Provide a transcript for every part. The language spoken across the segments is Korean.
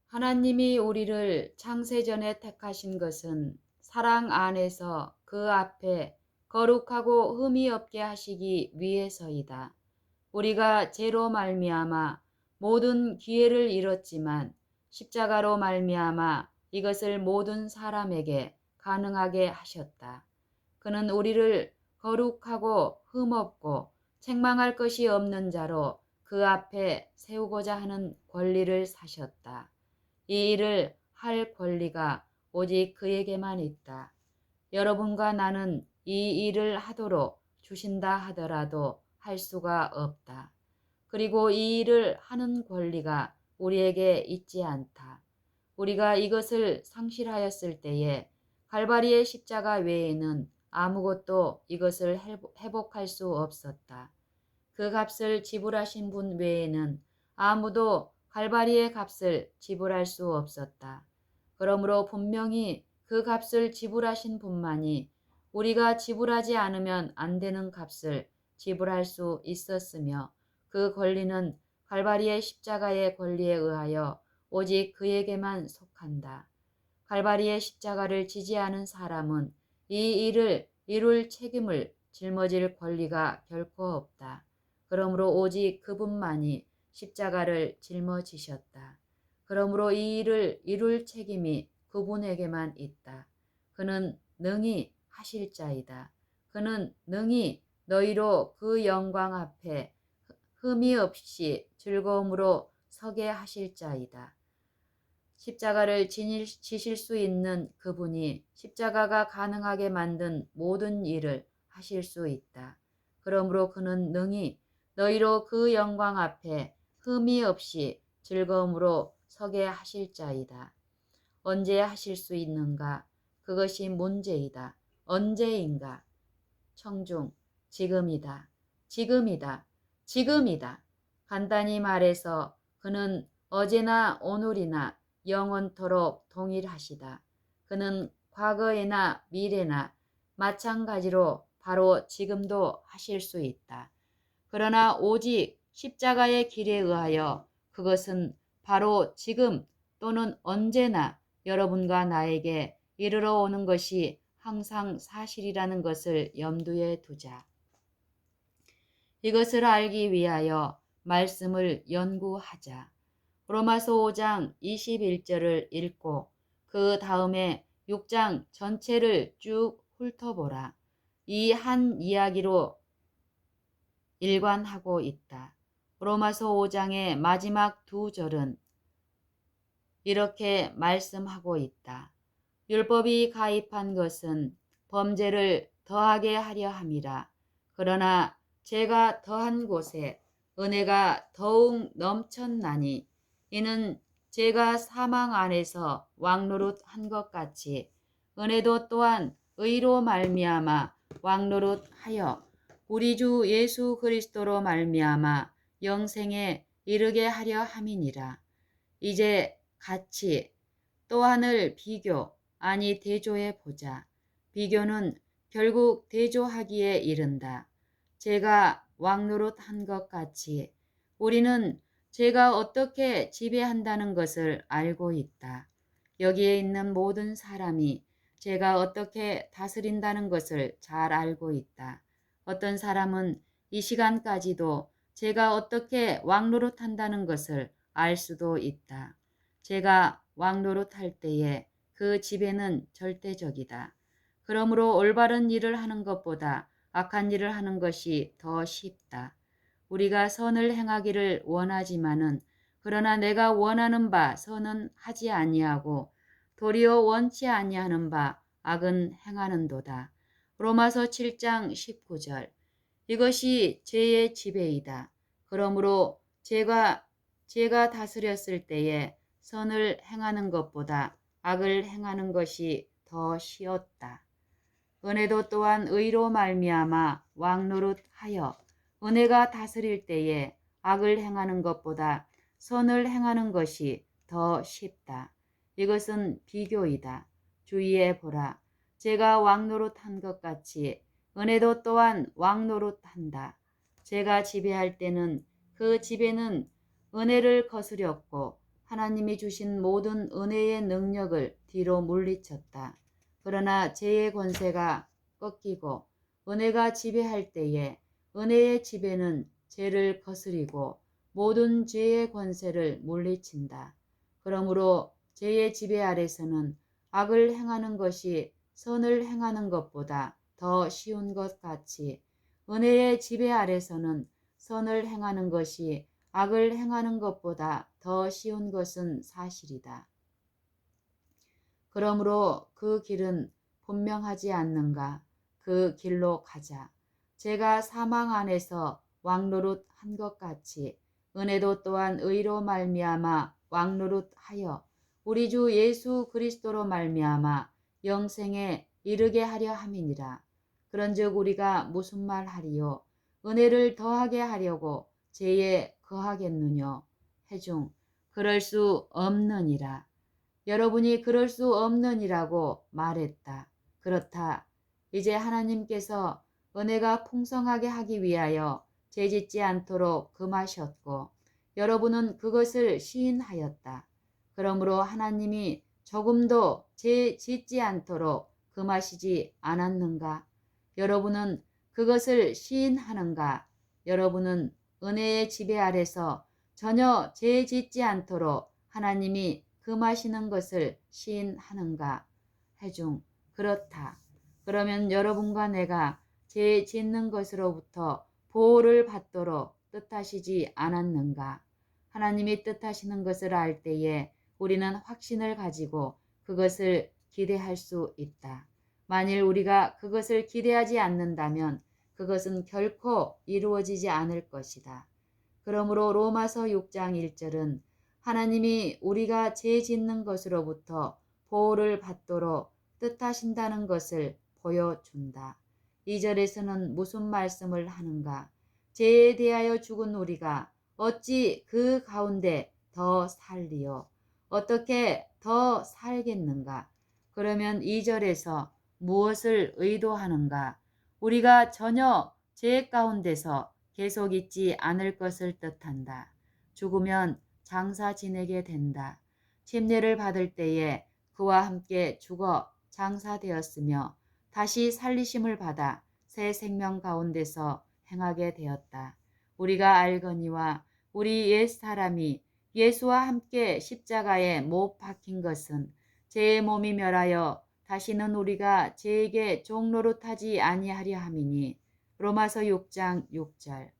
하나님이 우리를 창세전에 택하신 것은 사랑 안에서 그 앞에 거룩하고 흠이 없게 하시기 위해서이다. 우리가 죄로 말미암아 모든 기회를 잃었지만 십자가로 말미암아 이것을 모든 사람에게 가능하게 하셨다. 그는 우리를 거룩하고 흠없고 책망할 것이 없는 자로 그 앞에 세우고자 하는 권리를 사셨다. 이 일을 할 권리가 오직 그에게만 있다. 여러분과 나는 이 일을 하도록 주신다 하더라도 할 수가 없다. 그리고 이 일을 하는 권리가 우리에게 있지 않다. 우리가 이것을 상실하였을 때에 갈바리의 십자가 외에는 아무것도 이것을 회복할 수 없었다. 그 값을 지불하신 분 외에는 아무도 갈바리의 값을 지불할 수 없었다. 그러므로 분명히 그 값을 지불하신 분만이 우리가 지불하지 않으면 안 되는 값을 지불할 수 있었으며 그 권리는 갈바리의 십자가의 권리에 의하여 오직 그에게만 속한다. 갈바리의 십자가를 지지 않은 사람은 이 일을 이룰 책임을 짊어질 권리가 결코 없다. 그러므로 오직 그분만이 십자가를 짊어지셨다. 그러므로 이 일을 이룰 책임이 그분에게만 있다. 그는 능히 하실 자이다. 그는 능히 너희로 그 영광 앞에 흠이 없이 즐거움으로 서게 하실 자이다. 십자가를 지실 수 있는 그분이 십자가가 가능하게 만든 모든 일을 하실 수 있다. 그러므로 그는 능히 너희로 그 영광 앞에 흠이 없이 즐거움으로 서게 하실 자이다. 언제 하실 수 있는가? 그것이 문제이다. 언제인가? 청중, 지금이다. 지금이다. 지금이다. 간단히 말해서 그는 어제나 오늘이나 영원토록 동일하시다. 그는 과거에나 미래나 마찬가지로 바로 지금도 하실 수 있다. 그러나 오직 십자가의 길에 의하여 그것은 바로 지금 또는 언제나 여러분과 나에게 이르러 오는 것이 항상 사실이라는 것을 염두에 두자. 이것을 알기 위하여 말씀을 연구하자. 로마서 5장 21절을 읽고 그 다음에 6장 전체를 쭉 훑어보라. 이 한 이야기로 일관하고 있다. 로마서 5장의 마지막 두 절은 이렇게 말씀하고 있다. 율법이 가입한 것은 범죄를 더하게 하려 함이라. 그러나 죄가 더한 곳에 은혜가 더욱 넘쳤나니 이는 죄가 사망 안에서 왕노릇한 것 같이 은혜도 또한 의로 말미암아 왕노릇하여 우리 주 예수 그리스도로 말미암아 영생에 이르게 하려 함이니라. 이제 같이 또한을 비교 아니 대조해 보자. 비교는 결국 대조하기에 이른다. 죄가 왕노릇한 것 같이 우리는 죄가 어떻게 지배한다는 것을 알고 있다. 여기에 있는 모든 사람이 죄가 어떻게 다스린다는 것을 잘 알고 있다. 어떤 사람은 이 시간까지도 죄가 어떻게 왕노릇한다는 것을 알 수도 있다. 죄가 왕노릇할 때에 그 지배는 절대적이다. 그러므로 올바른 일을 하는 것보다 악한 일을 하는 것이 더 쉽다. 우리가 선을 행하기를 원하지만은 그러나 내가 원하는 바 선은 하지 아니하고 도리어 원치 아니하는 바 악은 행하는도다. 로마서 7장 19절. 이것이 죄의 지배이다. 그러므로 죄가 다스렸을 때에 선을 행하는 것보다 악을 행하는 것이 더 쉬웠다. 은혜도 또한 의로 말미암아 왕노릇하여 은혜가 다스릴 때에 악을 행하는 것보다 선을 행하는 것이 더 쉽다. 이것은 비교이다. 주의해 보라. 제가 왕노릇한 것 같이 은혜도 또한 왕노릇한다. 제가 지배할 때는 그 지배는 은혜를 거스렸고 하나님이 주신 모든 은혜의 능력을 뒤로 물리쳤다. 그러나 죄의 권세가 꺾이고 은혜가 지배할 때에 은혜의 지배는 죄를 거스리고 모든 죄의 권세를 물리친다. 그러므로 죄의 지배 아래서는 악을 행하는 것이 선을 행하는 것보다 더 쉬운 것 같이 은혜의 지배 아래서는 선을 행하는 것이 악을 행하는 것보다 더 쉬운 것은 사실이다. 그러므로 그 길은 분명하지 않는가? 그 길로 가자. 제가 사망 안에서 왕노릇한 것 같이 은혜도 또한 의로 말미암아 왕노릇하여 우리 주 예수 그리스도로 말미암아 영생에 이르게 하려 함이니라. 그런즉 우리가 무슨 말 하리요? 은혜를 더하게 하려고 죄에 거하겠느뇨? 회중 그럴 수 없느니라. 여러분이 그럴 수 없느니라고 말했다. 그렇다. 이제 하나님께서 은혜가 풍성하게 하기 위하여 죄짓지 않도록 금하셨고 여러분은 그것을 시인하였다. 그러므로 하나님이 조금도 죄짓지 않도록 금하시지 않았는가? 여러분은 그것을 시인하는가? 여러분은 은혜의 지배 아래서 전혀 죄짓지 않도록 하나님이 금하시는 것을 시인하는가? 회중 그렇다. 그러면 여러분과 내가 죄 짓는 것으로부터 보호를 받도록 뜻하시지 않았는가? 하나님이 뜻하시는 것을 알 때에 우리는 확신을 가지고 그것을 기대할 수 있다. 만일 우리가 그것을 기대하지 않는다면 그것은 결코 이루어지지 않을 것이다. 그러므로 로마서 6장 1절은 하나님이 우리가 죄 짓는 것으로부터 보호를 받도록 뜻하신다는 것을 보여준다. 2절에서는 무슨 말씀을 하는가? 죄에 대하여 죽은 우리가 어찌 그 가운데 더 살리요? 어떻게 더 살겠는가? 그러면 2절에서 무엇을 의도하는가? 우리가 전혀 죄 가운데서 계속 있지 않을 것을 뜻한다. 죽으면 장사 지내게 된다. 침례를 받을 때에 그와 함께 죽어 장사되었으며 다시 살리심을 받아 새 생명 가운데서 행하게 되었다. 우리가 알거니와 우리 옛사람이 예수와 함께 십자가에 못 박힌 것은 죄의 몸이 멸하여 다시는 우리가 죄에게 종노릇하지 아니하려 함이니 로마서 6장 6절.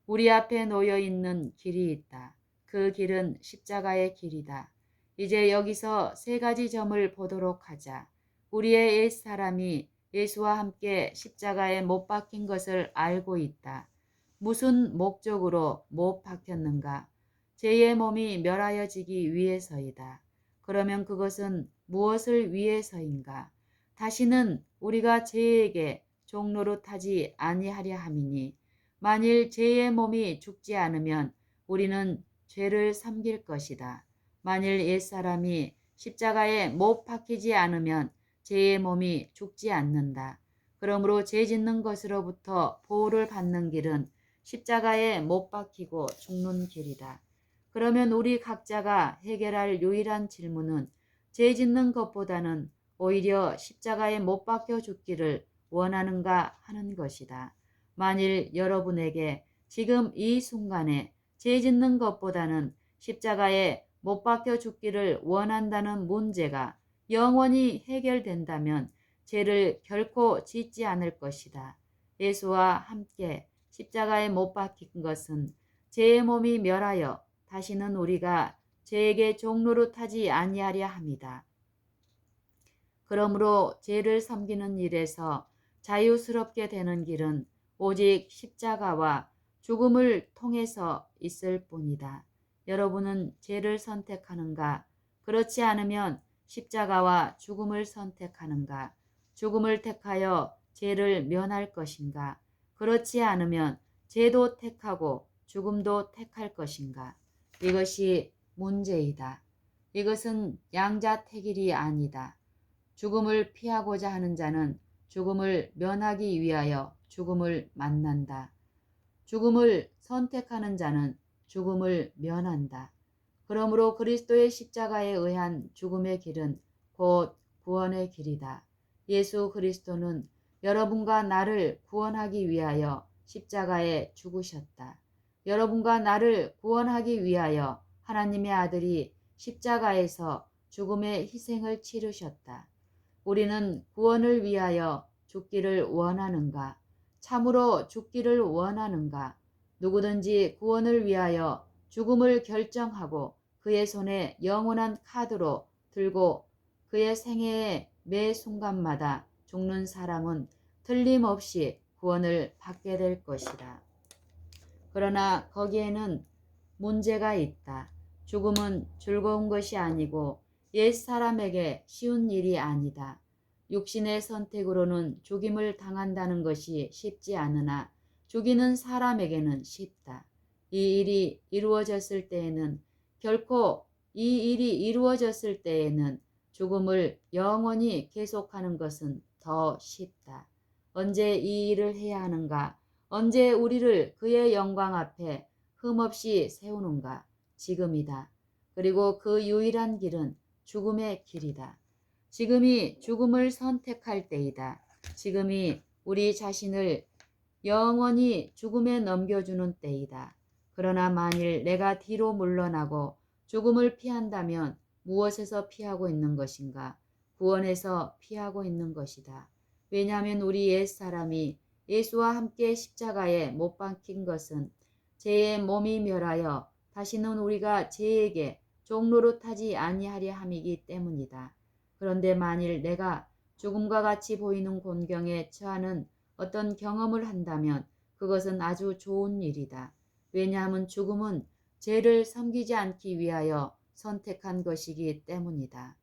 우리 앞에 놓여 있는 길이 있다. 그 길은 십자가의 길이다. 이제 여기서 세 가지 점을 보도록 하자. 우리의 옛사람이 예수와 함께 십자가에 못 박힌 것을 알고 있다. 무슨 목적으로 못 박혔는가? 죄의 몸이 멸하여지기 위해서이다. 그러면 그것은 무엇을 위해서인가? 다시는 우리가 죄에게 종노릇하지 아니하려 함이니 만일 죄의 몸이 죽지 않으면 우리는 죄를 섬길 것이다. 만일 옛사람이 십자가에 못 박히지 않으면 죄의 몸이 죽지 않는다. 그러므로 죄 짓는 것으로부터 보호를 받는 길은 십자가에 못 박히고 죽는 길이다. 그러면 우리 각자가 해결할 유일한 질문은 죄 짓는 것보다는 오히려 십자가에 못 박혀 죽기를 원하는가 하는 것이다. 만일 여러분에게 지금 이 순간에 죄 짓는 것보다는 십자가에 못 박혀 죽기를 원한다는 문제가 영원히 해결된다면 죄를 결코 짓지 않을 것이다. 예수와 함께 십자가에 못 박힌 것은 죄의 몸이 멸하여 다시는 우리가 죄에게 종노릇하지 아니하려 함이다. 그러므로 죄를 섬기는 일에서 자유스럽게 되는 길은 오직 십자가와 죽음을 통해서 있을 뿐이다. 여러분은 죄를 선택하는가? 그렇지 않으면 십자가와 죽음을 선택하는가? 죽음을 택하여 죄를 면할 것인가? 그렇지 않으면 죄도 택하고 죽음도 택할 것인가? 이것이 문제이다. 이것은 양자택일이 아니다. 죽음을 피하고자 하는 자는 죽음을 면하기 위하여 죽음을 만난다. 죽음을 선택하는 자는 죽음을 면한다. 그러므로 그리스도의 십자가에 의한 죽음의 길은 곧 구원의 길이다. 예수 그리스도는 여러분과 나를 구원하기 위하여 십자가에 죽으셨다. 여러분과 나를 구원하기 위하여 하나님의 아들이 십자가에서 죽음의 희생을 치르셨다. 우리는 구원을 위하여 죽기를 원하는가? 참으로 죽기를 원하는가? 누구든지 구원을 위하여 죽음을 결정하고 그의 손에 영원한 카드로 들고 그의 생애의 매 순간마다 죽는 사람은 틀림없이 구원을 받게 될 것이다. 그러나 거기에는 문제가 있다. 죽음은 즐거운 것이 아니고 옛사람에게 쉬운 일이 아니다. 육신의 선택으로는 죽임을 당한다는 것이 쉽지 않으나 죽이는 사람에게는 쉽다. 이 일이 이루어졌을 때에는 결코 이 일이 이루어졌을 때에는 죽음을 영원히 계속하는 것은 더 쉽다. 언제 이 일을 해야 하는가? 언제 우리를 그의 영광 앞에 흠없이 세우는가? 지금이다. 그리고 그 유일한 길은 죽음의 길이다. 지금이 죽음을 선택할 때이다. 지금이 우리 자신을 영원히 죽음에 넘겨주는 때이다. 그러나 만일 내가 뒤로 물러나고 죽음을 피한다면 무엇에서 피하고 있는 것인가? 구원에서 피하고 있는 것이다. 왜냐하면 우리 옛사람이 예수와 함께 십자가에 못 박힌 것은 죄의 몸이 멸하여 다시는 우리가 죄에게 종노릇하지 아니하려 함이기 때문이다. 그런데 만일 내가 죽음과 같이 보이는 곤경에 처하는 어떤 경험을 한다면 그것은 아주 좋은 일이다. 왜냐하면 죽음은 죄를 섬기지 않기 위하여 선택한 것이기 때문이다.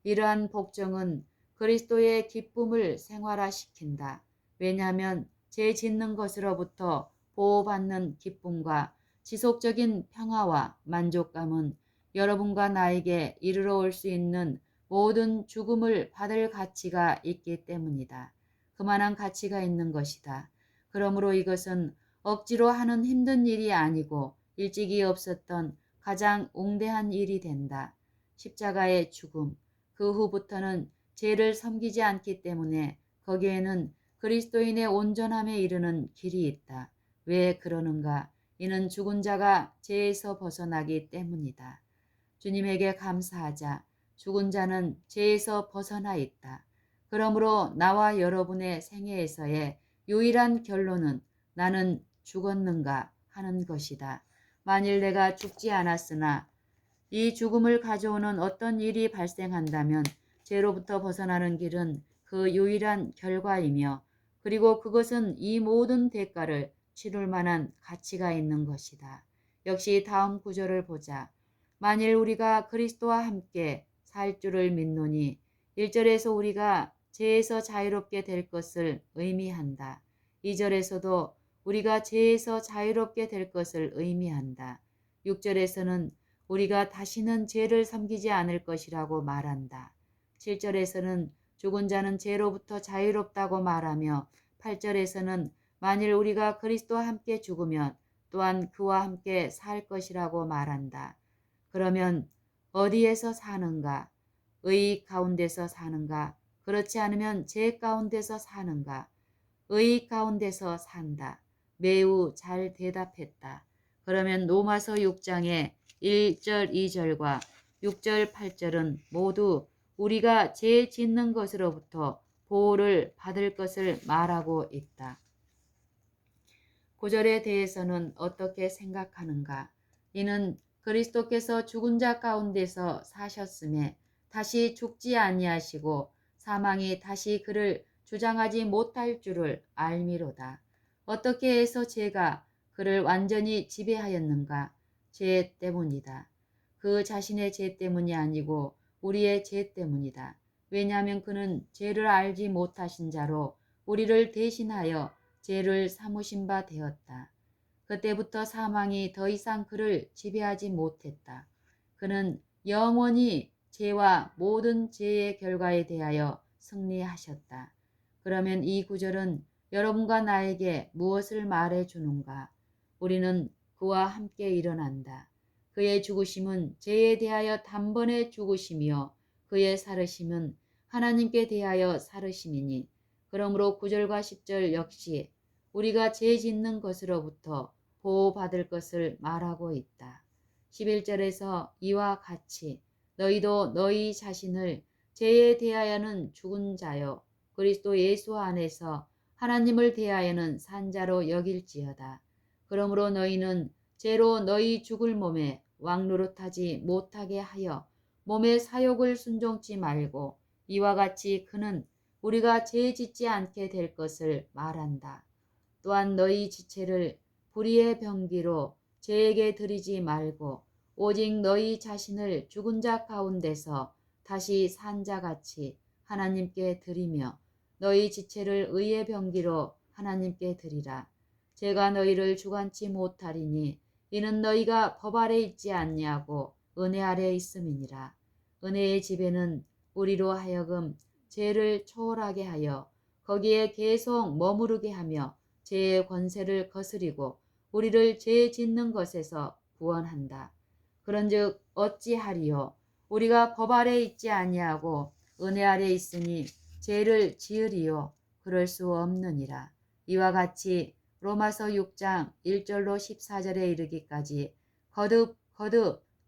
이러한 복종은 그리스도의 기쁨을 생활화시킨다. 왜냐하면 죄 짓는 것으로부터 보호받는 기쁨과 지속적인 평화와 만족감은 여러분과 나에게 이르러 올 수 있는 모든 죽음을 받을 가치가 있기 때문이다. 그만한 가치가 있는 것이다. 그러므로 이것은 억지로 하는 힘든 일이 아니고 일찍이 없었던 가장 웅대한 일이 된다. 십자가의 죽음, 그 후부터는 죄를 섬기지 않기 때문에 거기에는 그리스도인의 온전함에 이르는 길이 있다. 왜 그러는가? 이는 죽은 자가 죄에서 벗어나기 때문이다. 주님에게 감사하자. 죽은 자는 죄에서 벗어나 있다. 그러므로 나와 여러분의 생애에서의 유일한 결론은 나는 죽었는가 하는 것이다. 만일 내가 죽지 않았으나 이 죽음을 가져오는 어떤 일이 발생한다면 죄로부터 벗어나는 길은 그 유일한 결과이며 그리고 그것은 이 모든 대가를 치룰 만한 가치가 있는 것이다. 역시 다음 구절을 보자. 만일 우리가 그리스도와 함께 살 줄을 믿노니 1절에서 우리가 죄에서 자유롭게 될 것을 의미한다. 2절에서도 우리가 죄에서 자유롭게 될 것을 의미한다. 6절에서는 우리가 다시는 죄를 섬기지 않을 것이라고 말한다. 7절에서는 죽은 자는 죄로부터 자유롭다고 말하며 8절에서는 만일 우리가 그리스도와 함께 죽으면 또한 그와 함께 살 것이라고 말한다. 그러면 어디에서 사는가? 의 가운데서 사는가? 그렇지 않으면 죄 가운데서 사는가? 의 가운데서 산다. 매우 잘 대답했다. 그러면 로마서 6장의 1절 2절과 6절 8절은 모두 우리가 죄 짓는 것으로부터 보호를 받을 것을 말하고 있다. 9절에 대해서는 어떻게 생각하는가? 이는 그리스도께서 죽은 자 가운데서 사셨음에 다시 죽지 아니하시고 사망이 다시 그를 주장하지 못할 줄을 알미로다. 어떻게 해서 죄가 그를 완전히 지배하였는가? 죄 때문이다. 그 자신의 죄 때문이 아니고 우리의 죄 때문이다. 왜냐하면 그는 죄를 알지 못하신 자로 우리를 대신하여 죄를 사무신 바 되었다. 그때부터 사망이 더 이상 그를 지배하지 못했다. 그는 영원히 죄와 모든 죄의 결과에 대하여 승리하셨다. 그러면 이 구절은 여러분과 나에게 무엇을 말해 주는가? 우리는 그와 함께 일어난다. 그의 죽으심은 죄에 대하여 단번에 죽으심이요 그의 살으심은 하나님께 대하여 살으심이니 그러므로 9절과 10절 역시 우리가 죄 짓는 것으로부터 보호받을 것을 말하고 있다. 11절에서 이와 같이 너희도 너희 자신을 죄에 대하여는 죽은 자요 그리스도 예수 안에서 하나님을 대하여는 산 자로 여길지어다. 그러므로 너희는 죄로 너희 죽을 몸에 왕노릇하지 못하게 하여 몸의 사욕을 순종치 말고 이와 같이 그는 우리가 죄 짓지 않게 될 것을 말한다. 또한 너희 지체를 불의의 병기로 죄에게 드리지 말고 오직 너희 자신을 죽은 자 가운데서 다시 산 자같이 하나님께 드리며 너희 지체를 의의 병기로 하나님께 드리라. 제가 너희를 주관치 못하리니 이는 너희가 법 아래 있지 않냐고 은혜 아래 있음이니라. 은혜의 집에는 우리로 하여금 죄를 초월하게 하여 거기에 계속 머무르게 하며 죄의 권세를 거스리고 우리를 죄 짓는 것에서 구원한다. 그런즉 어찌하리요? 우리가 법 아래 있지 아니하고 은혜 아래 있으니 죄를 지으리요? 그럴 수 없느니라. 이와 같이 로마서 6장 1절로 14절에 이르기까지 거듭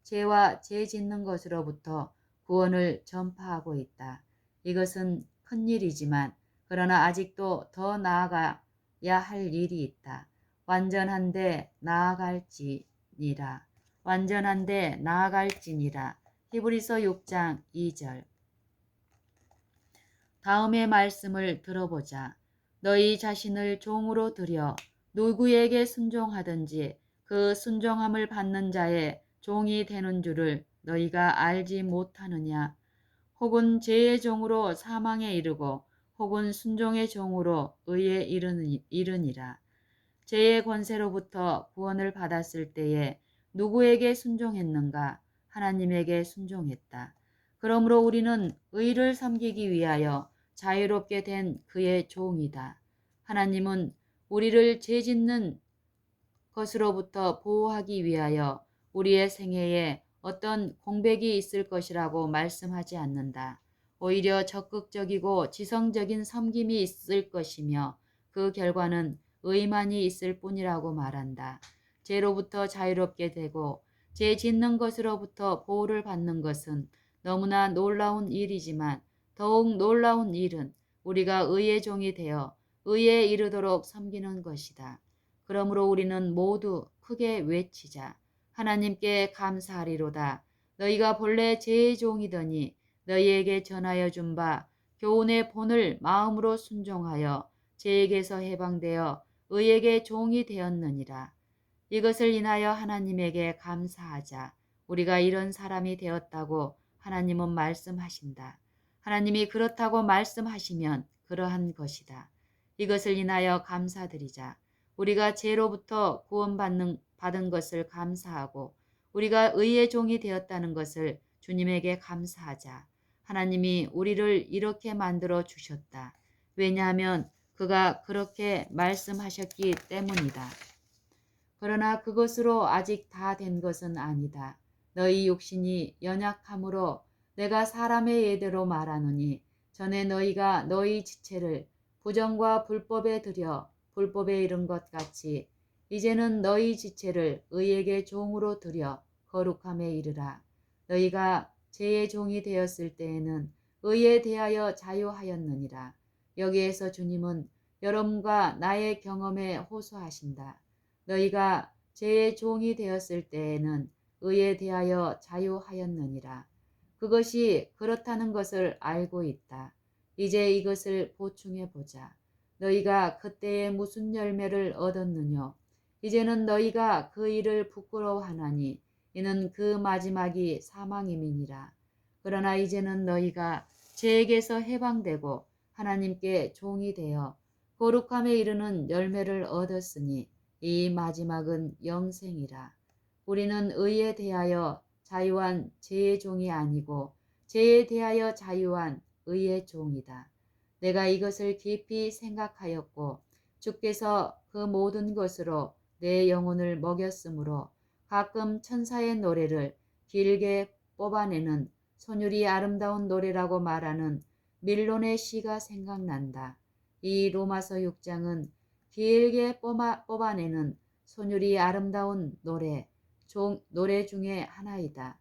죄와 죄 짓는 것으로부터 구원을 전파하고 있다. 이것은 큰 일이지만 그러나 아직도 더 나아가야 할 일이 있다. 완전한데 나아갈지니라. 히브리서 6장 2절. 다음의 말씀을 들어보자. 너희 자신을 종으로 들여 누구에게 순종하든지 그 순종함을 받는 자의 종이 되는 줄을 너희가 알지 못하느냐. 혹은 죄의 종으로 사망에 이르고 혹은 순종의 종으로 의에 이르니라. 죄의 권세로부터 구원을 받았을 때에 누구에게 순종했는가? 하나님에게 순종했다. 그러므로 우리는 의를 섬기기 위하여 자유롭게 된 그의 종이다. 하나님은 우리를 죄 짓는 것으로부터 보호하기 위하여 우리의 생애에 어떤 공백이 있을 것이라고 말씀하지 않는다. 오히려 적극적이고 지성적인 섬김이 있을 것이며 그 결과는 의만이 있을 뿐이라고 말한다. 죄로부터 자유롭게 되고 죄 짓는 것으로부터 보호를 받는 것은 너무나 놀라운 일이지만 더욱 놀라운 일은 우리가 의의 종이 되어 의에 이르도록 섬기는 것이다. 그러므로 우리는 모두 크게 외치자. 하나님께 감사하리로다. 너희가 본래 죄의 종이더니 너희에게 전하여 준 바 교훈의 본을 마음으로 순종하여 죄에게서 해방되어 의에게 종이 되었느니라. 이것을 인하여 하나님에게 감사하자. 우리가 이런 사람이 되었다고 하나님은 말씀하신다. 하나님이 그렇다고 말씀하시면 그러한 것이다. 이것을 인하여 감사드리자. 우리가 죄로부터 받은 것을 감사하고 우리가 의의 종이 되었다는 것을 주님에게 감사하자. 하나님이 우리를 이렇게 만들어 주셨다. 왜냐하면 그가 그렇게 말씀하셨기 때문이다. 그러나 그것으로 아직 다 된 것은 아니다. 너희 육신이 연약함으로 내가 사람의 예대로 말하노니 전에 너희가 너희 지체를 부정과 불법에 들여 불법에 이른 것 같이 이제는 너희 지체를 의에게 종으로 들여 거룩함에 이르라. 너희가 죄의 종이 되었을 때에는 의에 대하여 자유하였느니라. 여기에서 주님은 여러분과 나의 경험에 호소하신다. 너희가 죄의 종이 되었을 때에는 의에 대하여 자유하였느니라. 그것이 그렇다는 것을 알고 있다. 이제 이것을 보충해 보자. 너희가 그때에 무슨 열매를 얻었느뇨? 이제는 너희가 그 일을 부끄러워하나니 이는 그 마지막이 사망임이니라. 그러나 이제는 너희가 죄에게서 해방되고 하나님께 종이 되어 거룩함에 이르는 열매를 얻었으니 이 마지막은 영생이라. 우리는 의에 대하여 자유한 죄의 종이 아니고 죄에 대하여 자유한 의의 종이다. 내가 이것을 깊이 생각하였고 주께서 그 모든 것으로 내 영혼을 먹였으므로 가끔 천사의 노래를 길게 뽑아내는 선율이 아름다운 노래라고 말하는 밀론의 시가 생각난다. 이 로마서 6장은 길게 뽑아내는 선율이 아름다운 노래 중에 하나이다.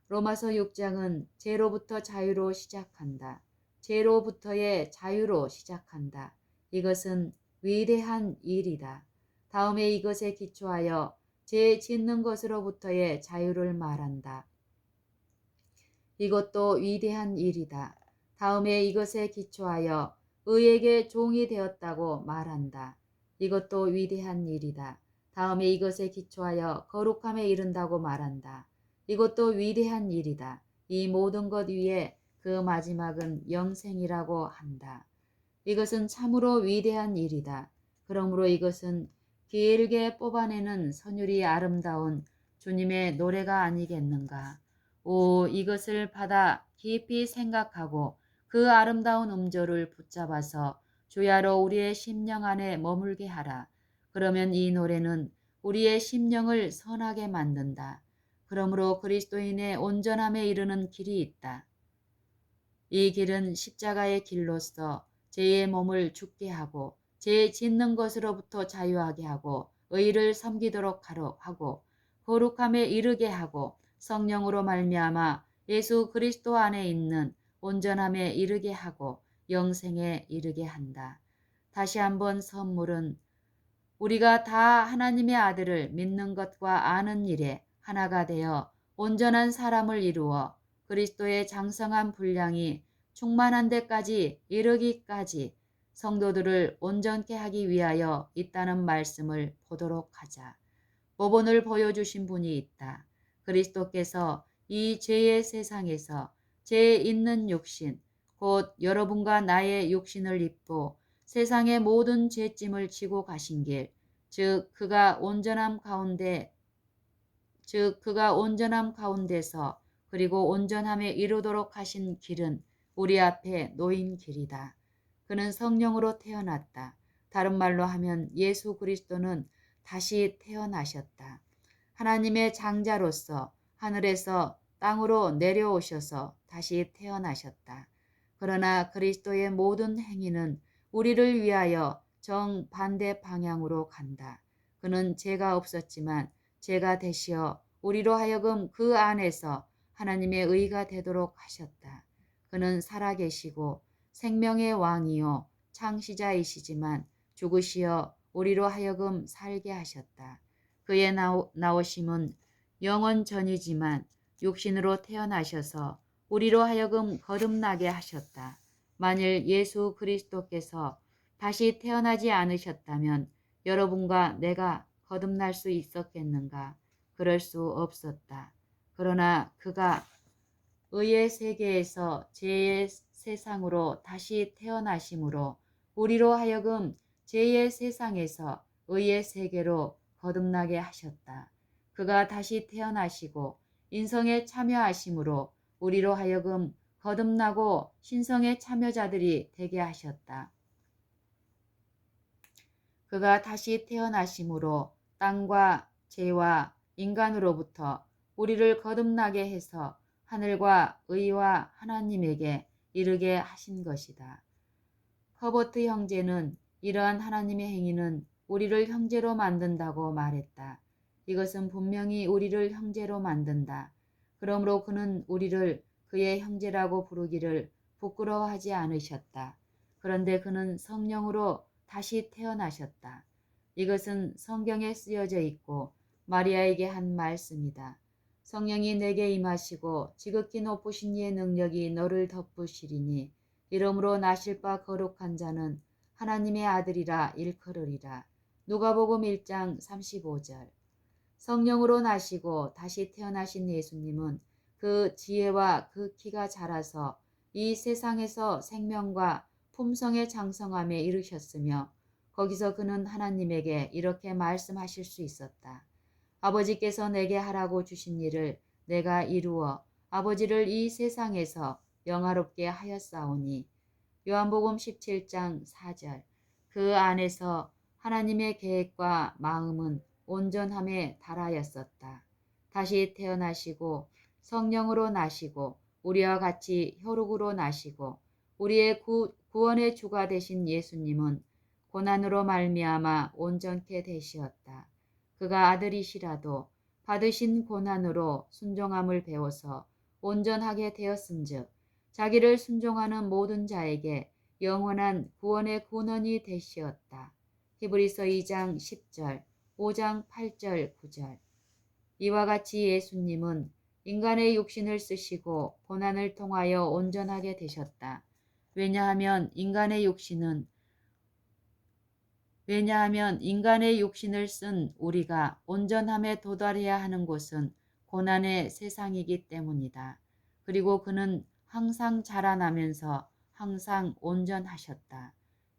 로마서 6장은 죄로부터 자유로 시작한다. 죄로부터의 자유로 시작한다. 이것은 위대한 일이다. 다음에 이것에 기초하여 죄 짓는 것으로부터의 자유를 말한다. 이것도 위대한 일이다. 다음에 이것에 기초하여 의에게 종이 되었다고 말한다. 이것도 위대한 일이다. 다음에 이것에 기초하여 거룩함에 이른다고 말한다. 이것도 위대한 일이다. 이 모든 것 위에 그 마지막은 영생이라고 한다. 이것은 참으로 위대한 일이다. 그러므로 이것은 길게 뽑아내는 선율이 아름다운 주님의 노래가 아니겠는가. 오, 이것을 받아 깊이 생각하고 그 아름다운 음조를 붙잡아서 주야로 우리의 심령 안에 머물게 하라. 그러면 이 노래는 우리의 심령을 선하게 만든다. 그러므로 그리스도인의 온전함에 이르는 길이 있다. 이 길은 십자가의 길로서 죄의 몸을 죽게 하고 죄 짓는 것으로부터 자유하게 하고 의를 섬기도록 하고 거룩함에 이르게 하고 성령으로 말미암아 예수 그리스도 안에 있는 온전함에 이르게 하고 영생에 이르게 한다. 다시 한번 선물은 우리가 다 하나님의 아들을 믿는 것과 아는 일에 하나가 되어 온전한 사람을 이루어 그리스도의 장성한 분량이 충만한 데까지 이르기까지 성도들을 온전케 하기 위하여 있다는 말씀을 보도록 하자. 모본을 보여주신 분이 있다. 그리스도께서 이 죄의 세상에서 죄 있는 육신, 곧 여러분과 나의 육신을 입고 세상의 모든 죄짐을 지고 가신 길, 즉 그가 온전함 가운데서 그리고 온전함에 이르도록 하신 길은 우리 앞에 놓인 길이다. 그는 성령으로 태어났다. 다른 말로 하면 예수 그리스도는 다시 태어나셨다. 하나님의 장자로서 하늘에서 땅으로 내려오셔서 다시 태어나셨다. 그러나 그리스도의 모든 행위는 우리를 위하여 정반대 방향으로 간다. 그는 죄가 없었지만 죄가 되시어 우리로 하여금 그 안에서 하나님의 의가 되도록 하셨다. 그는 살아계시고 생명의 왕이요 창시자이시지만 죽으시어 우리로 하여금 살게 하셨다. 그의 나오심은 영원 전이지만 육신으로 태어나셔서 우리로 하여금 거듭나게 하셨다. 만일 예수 그리스도께서 다시 태어나지 않으셨다면 여러분과 내가 거듭날 수 있었겠는가? 그럴 수 없었다. 그러나 그가 의의 세계에서 죄의 세상으로 다시 태어나심으로 우리로 하여금 죄의 세상에서 의의 세계로 거듭나게 하셨다. 그가 다시 태어나시고 인성에 참여하심으로 우리로 하여금 거듭나고 신성의 참여자들이 되게 하셨다. 그가 다시 태어나심으로 땅과 죄와 인간으로부터 우리를 거듭나게 해서 하늘과 의와 하나님에게 이르게 하신 것이다. 허버트 형제는 이러한 하나님의 행위는 우리를 형제로 만든다고 말했다. 이것은 분명히 우리를 형제로 만든다. 그러므로 그는 우리를 그의 형제라고 부르기를 부끄러워하지 않으셨다. 그런데 그는 성령으로 다시 태어나셨다. 이것은 성경에 쓰여져 있고 마리아에게 한 말씀이다. 성령이 내게 임하시고 지극히 높으신 이의 능력이 너를 덮으시리니 이러므로 나실 바 거룩한 자는 하나님의 아들이라 일컬으리라. 누가복음 1장 35절. 성령으로 나시고 다시 태어나신 예수님은 그 지혜와 그 키가 자라서 이 세상에서 생명과 품성의 장성함에 이르셨으며 거기서 그는 하나님에게 이렇게 말씀하실 수 있었다. 아버지께서 내게 하라고 주신 일을 내가 이루어 아버지를 이 세상에서 영화롭게 하였사오니. 요한복음 17장 4절. 그 안에서 하나님의 계획과 마음은 온전함에 달하였었다. 다시 태어나시고 성령으로 나시고 우리와 같이 혈육으로 나시고 우리의 구원의 주가 되신 예수님은 고난으로 말미암아 온전케 되시었다. 그가 아들이시라도 받으신 고난으로 순종함을 배워서 온전하게 되었은즉 자기를 순종하는 모든 자에게 영원한 구원의 근원이 되시었다. 히브리서 2장 10절, 5장 8절, 9절. 이와 같이 예수님은 인간의 육신을 쓰시고 고난을 통하여 온전하게 되셨다. 왜냐하면 인간의 육신을 쓴 우리가 온전함에 도달해야 하는 곳은 고난의 세상이기 때문이다. 그리고 그는 항상 자라나면서 항상 온전하셨다.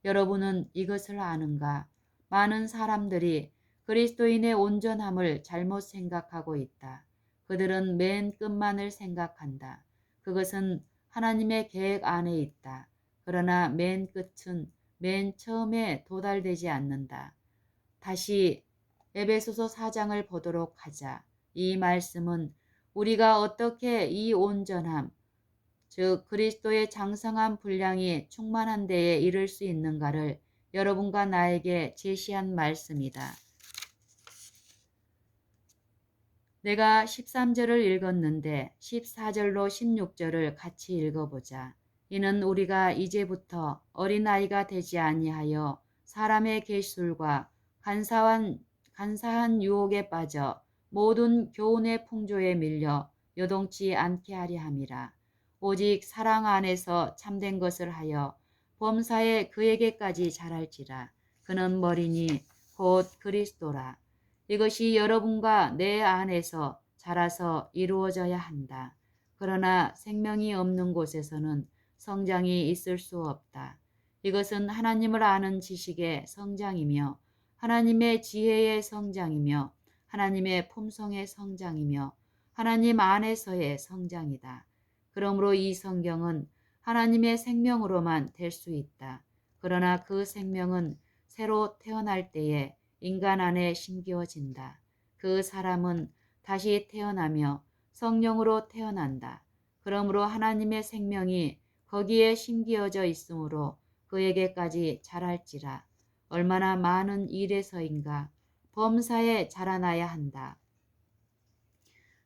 여러분은 이것을 아는가? 많은 사람들이 그리스도인의 온전함을 잘못 생각하고 있다. 그들은 맨 끝만을 생각한다. 그것은 하나님의 계획 안에 있다. 그러나 맨 끝은 맨 처음에 도달되지 않는다. 다시 에베소서 4장을 보도록 하자. 이 말씀은 우리가 어떻게 이 온전함, 즉 그리스도의 장성한 분량이 충만한 데에 이를 수 있는가를 여러분과 나에게 제시한 말씀이다. 내가 13절을 읽었는데 14절로 16절을 같이 읽어보자. 이는 우리가 이제부터 어린아이가 되지 아니하여 사람의 계술과 간사한 유혹에 빠져 모든 교훈의 풍조에 밀려 요동치 않게 하려 함이라. 오직 사랑 안에서 참된 것을 하여 범사에 그에게까지 자랄지라. 그는 머리니 곧 그리스도라. 이것이 여러분과 내 안에서 자라서 이루어져야 한다. 그러나 생명이 없는 곳에서는 성장이 있을 수 없다. 이것은 하나님을 아는 지식의 성장이며 하나님의 지혜의 성장이며 하나님의 품성의 성장이며 하나님 안에서의 성장이다. 그러므로 이 성경은 하나님의 생명으로만 될 수 있다. 그러나 그 생명은 새로 태어날 때에 인간 안에 심기어진다. 그 사람은 다시 태어나며 성령으로 태어난다. 그러므로 하나님의 생명이 거기에 심기어져 있으므로 그에게까지 자랄지라. 얼마나 많은 일에서인가 범사에 자라나야 한다.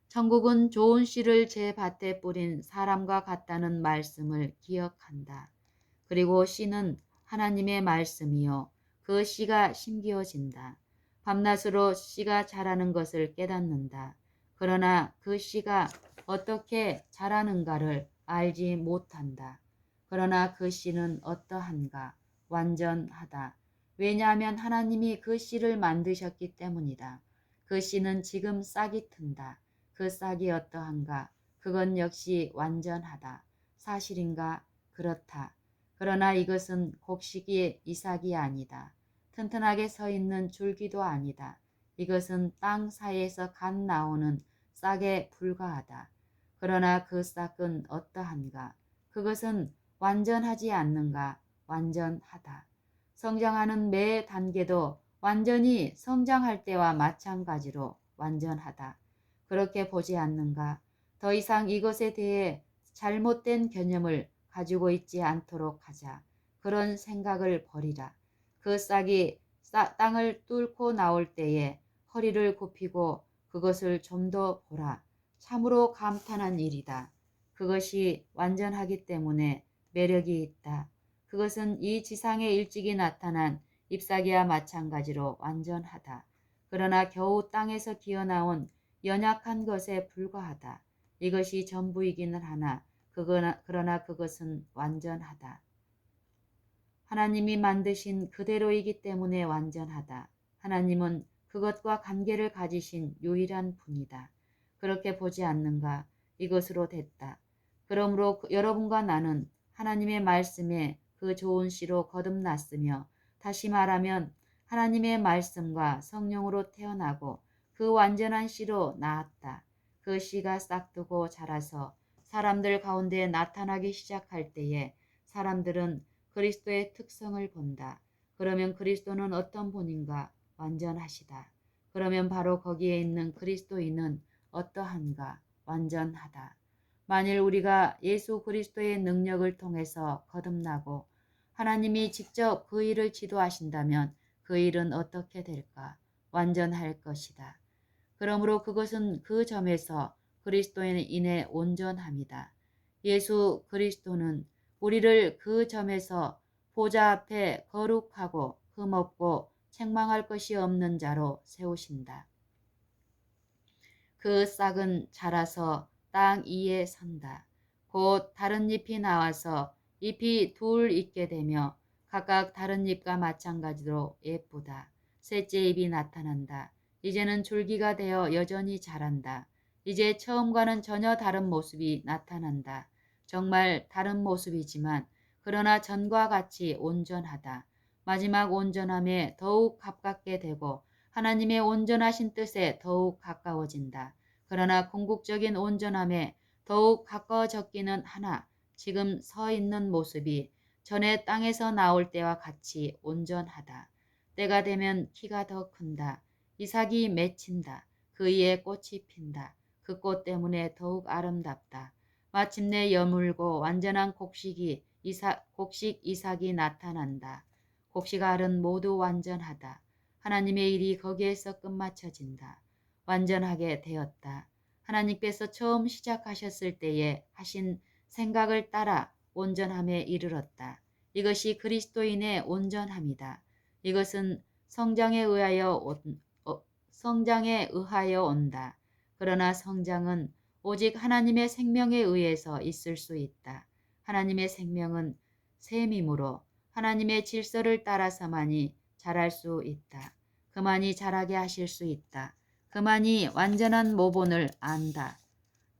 천국은 좋은 씨를 제 밭에 뿌린 사람과 같다는 말씀을 기억한다. 그리고 씨는 하나님의 말씀이요. 그 씨가 심기어진다. 밤낮으로 씨가 자라는 것을 깨닫는다. 그러나 그 씨가 어떻게 자라는가를 알지 못한다. 그러나 그 씨는 어떠한가? 완전하다. 왜냐하면 하나님이 그 씨를 만드셨기 때문이다. 그 씨는 지금 싹이 튼다. 그 싹이 어떠한가? 그건 역시 완전하다. 사실인가? 그렇다. 그러나 이것은 곡식이 이삭이 아니다. 튼튼하게 서 있는 줄기도 아니다. 이것은 땅 사이에서 갓 나오는 싹에 불과하다. 그러나 그 싹은 어떠한가? 그것은 완전하지 않는가? 완전하다. 성장하는 매 단계도 완전히 성장할 때와 마찬가지로 완전하다. 그렇게 보지 않는가? 더 이상 이것에 대해 잘못된 개념을 가지고 있지 않도록 하자. 그런 생각을 버리라. 그 싹이 땅을 뚫고 나올 때에 허리를 굽히고 그것을 좀 더 보라. 참으로 감탄한 일이다. 그것이 완전하기 때문에 매력이 있다. 그것은 이 지상에 일찍이 나타난 잎사귀와 마찬가지로 완전하다. 그러나 겨우 땅에서 기어나온 연약한 것에 불과하다. 이것이 전부이기는 하나 그러나 그것은 완전하다. 하나님이 만드신 그대로이기 때문에 완전하다. 하나님은 그것과 관계를 가지신 유일한 분이다. 그렇게 보지 않는가? 이것으로 됐다. 그러므로 여러분과 나는 하나님의 말씀에 그 좋은 씨로 거듭났으며 다시 말하면 하나님의 말씀과 성령으로 태어나고 그 완전한 씨로 나았다. 그 씨가 싹트고 자라서 사람들 가운데 나타나기 시작할 때에 사람들은 그리스도의 특성을 본다. 그러면 그리스도는 어떤 분인가? 완전하시다. 그러면 바로 거기에 있는 그리스도인은 어떠한가? 완전하다. 만일 우리가 예수 그리스도의 능력을 통해서 거듭나고 하나님이 직접 그 일을 지도하신다면 그 일은 어떻게 될까? 완전할 것이다. 그러므로 그것은 그 점에서 그리스도인의 온전함이다. 예수 그리스도는 우리를 그 점에서 보좌 앞에 거룩하고 흠없고 책망할 것이 없는 자로 세우신다. 그 싹은 자라서 땅 위에 선다. 곧 다른 잎이 나와서 잎이 둘 있게 되며 각각 다른 잎과 마찬가지로 예쁘다. 셋째 잎이 나타난다. 이제는 줄기가 되어 여전히 자란다. 이제 처음과는 전혀 다른 모습이 나타난다. 정말 다른 모습이지만 그러나 전과 같이 온전하다. 마지막 온전함에 더욱 가깝게 되고 하나님의 온전하신 뜻에 더욱 가까워진다. 그러나 궁극적인 온전함에 더욱 가까워졌기는 하나 지금 서 있는 모습이 전에 땅에서 나올 때와 같이 온전하다. 때가 되면 키가 더 큰다. 이삭이 맺힌다. 그 위에 꽃이 핀다. 그 꽃 때문에 더욱 아름답다. 마침내 여물고 완전한 곡식 이삭이 나타난다. 곡식 알은 모두 완전하다. 하나님의 일이 거기에서 끝마쳐진다. 완전하게 되었다. 하나님께서 처음 시작하셨을 때에 하신 생각을 따라 온전함에 이르렀다. 이것이 그리스도인의 온전함이다. 이것은 성장에 의하여 온다. 그러나 성장은 오직 하나님의 생명에 의해서 있을 수 있다. 하나님의 생명은 셈이므로 하나님의 질서를 따라서만이 자랄 수 있다. 그만이 자라게 하실 수 있다. 그만이 완전한 모본을 안다.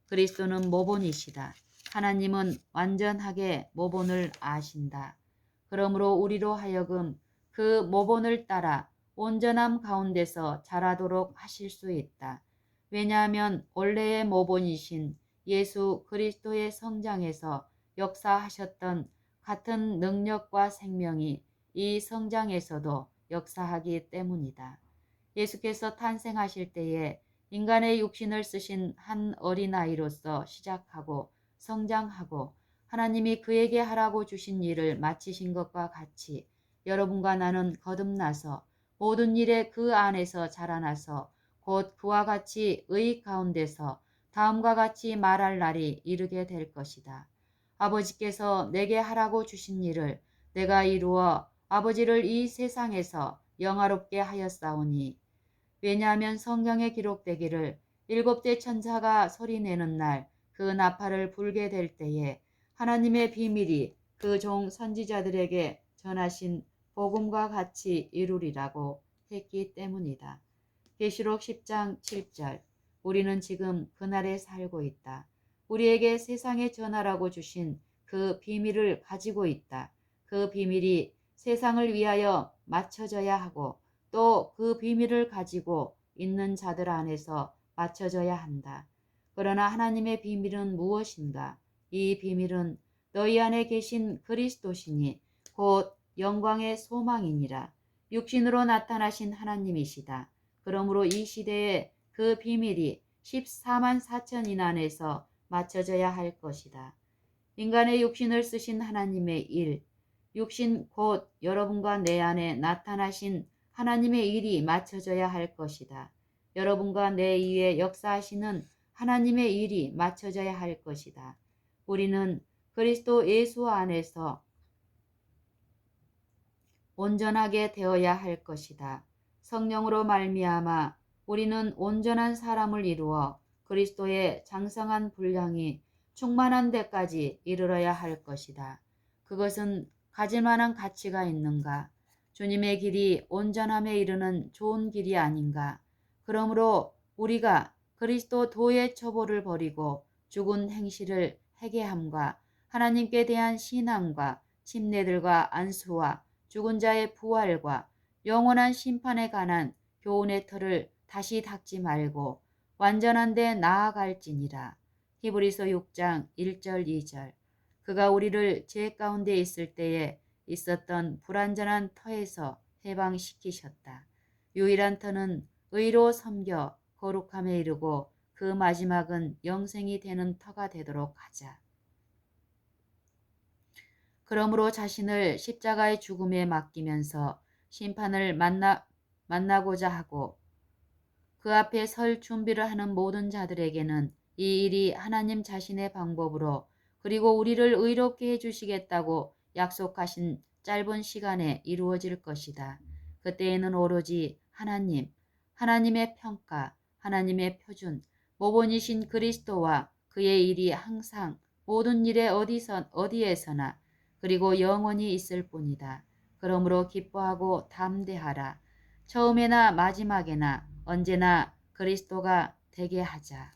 그리스도는 모본이시다. 하나님은 완전하게 모본을 아신다. 그러므로 우리로 하여금 그 모본을 따라 온전함 가운데서 자라도록 하실 수 있다. 왜냐하면 원래의 모본이신 예수 그리스도의 성장에서 역사하셨던 같은 능력과 생명이 이 성장에서도 역사하기 때문이다. 예수께서 탄생하실 때에 인간의 육신을 쓰신 한 어린아이로서 시작하고 성장하고 하나님이 그에게 하라고 주신 일을 마치신 것과 같이 여러분과 나는 거듭나서 모든 일에 그 안에서 자라나서 곧 그와 같이 의 가운데서 다음과 같이 말할 날이 이르게 될 것이다. 아버지께서 내게 하라고 주신 일을 내가 이루어 아버지를 이 세상에서 영화롭게 하였사오니 왜냐하면 성경에 기록되기를 7대 천사가 소리내는 날 그 나팔을 불게 될 때에 하나님의 비밀이 그 종 선지자들에게 전하신 복음과 같이 이루리라고 했기 때문이다. 계시록 10장 7절 우리는 지금 그날에 살고 있다. 우리에게 세상에 전하라고 주신 그 비밀을 가지고 있다. 그 비밀이 세상을 위하여 맞춰져야 하고 또 그 비밀을 가지고 있는 자들 안에서 맞춰져야 한다. 그러나 하나님의 비밀은 무엇인가? 이 비밀은 너희 안에 계신 그리스도시니 곧 영광의 소망이니라. 육신으로 나타나신 하나님이시다. 그러므로 이 시대에 그 비밀이 14만 4천인 안에서 맞춰져야 할 것이다. 인간의 육신을 쓰신 하나님의 일, 육신 곧 여러분과 내 안에 나타나신 하나님의 일이 맞춰져야 할 것이다. 여러분과 내 위에 역사하시는 하나님의 일이 맞춰져야 할 것이다. 우리는 그리스도 예수 안에서 온전하게 되어야 할 것이다. 성령으로 말미암아 우리는 온전한 사람을 이루어 그리스도의 장성한 분량이 충만한 데까지 이르러야 할 것이다. 그것은 가질 만한 가치가 있는가? 주님의 길이 온전함에 이르는 좋은 길이 아닌가? 그러므로 우리가 그리스도 도의 처보를 버리고 죽은 행실을 회개함과 하나님께 대한 신앙과 침례들과 안수와 죽은 자의 부활과 영원한 심판에 관한 교훈의 틀을 다시 닦지 말고 완전한 데 나아갈지니라. 히브리서 6장 1절 2절 그가 우리를 죄 가운데 있을 때에 있었던 불완전한 터에서 해방시키셨다. 유일한 터는 의로 섬겨 거룩함에 이르고 그 마지막은 영생이 되는 터가 되도록 하자. 그러므로 자신을 십자가의 죽음에 맡기면서 심판을 만나고자 하고 그 앞에 설 준비를 하는 모든 자들에게는 이 일이 하나님 자신의 방법으로 그리고 우리를 의롭게 해주시겠다고 약속하신 짧은 시간에 이루어질 것이다. 그때에는 오로지 하나님의 평가, 하나님의 표준, 모본이신 그리스도와 그의 일이 항상 모든 일에 어디에서나 그리고 영원히 있을 뿐이다. 그러므로 기뻐하고 담대하라. 처음에나 마지막에나 언제나 그리스도가 되게 하자.